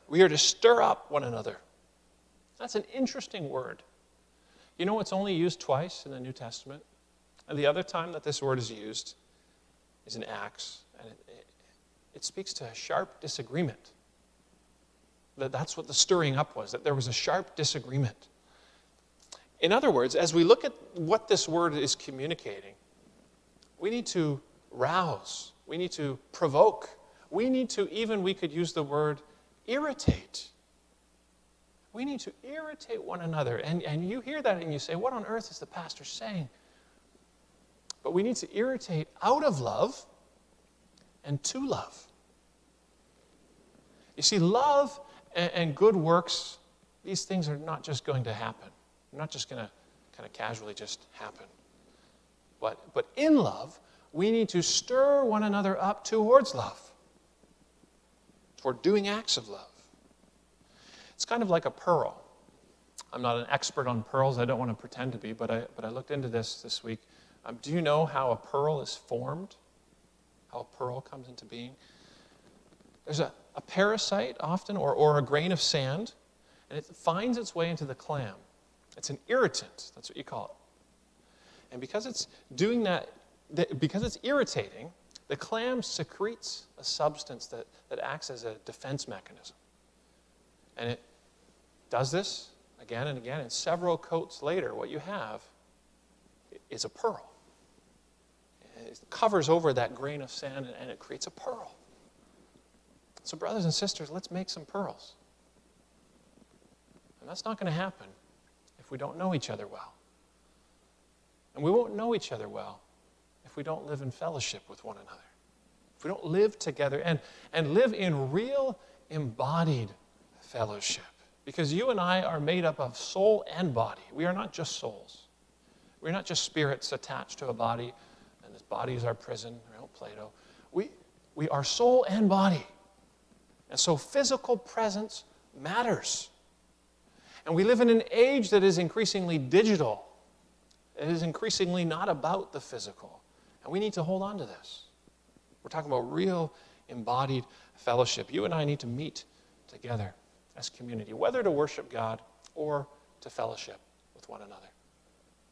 We are to stir up one another. That's an interesting word. You know, it's only used twice in the New Testament. And the other time that this word is used is in Acts. And it speaks to a sharp disagreement. That's what the stirring up was, that there was a sharp disagreement. In other words, as we look at what this word is communicating, we need to rouse. We need to provoke. We need to, even we could use the word irritate. We need to irritate one another. And you hear that and you say, what on earth is the pastor saying? But we need to irritate out of love and to love. You see, love and good works, these things are not just going to happen. They're not just going to kind of casually just happen. But in love, we need to stir one another up towards love, toward doing acts of love. It's kind of like a pearl. I'm not an expert on pearls. I don't want to pretend to be, but I looked into this week. Do you know how a pearl is formed? How a pearl comes into being? There's a parasite often, or a grain of sand, and it finds its way into the clam. It's an irritant. That's what you call it. And because it's doing that, because it's irritating, the clam secretes a substance that acts as a defense mechanism. And it does this again and again, and several coats later, what you have is a pearl. It covers over that grain of sand, and it creates a pearl. So brothers and sisters, let's make some pearls. And that's not going to happen if we don't know each other well. And we won't know each other well if we don't live in fellowship with one another. If we don't live together and live in real embodied fellowship. Because you and I are made up of soul and body. We are not just souls. We're not just spirits attached to a body, and this body is our prison, Plato. We are soul and body. And so physical presence matters. And we live in an age that is increasingly digital. It is increasingly not about the physical. And we need to hold on to this. We're talking about real embodied fellowship. You and I need to meet together as community, whether to worship God or to fellowship with one another.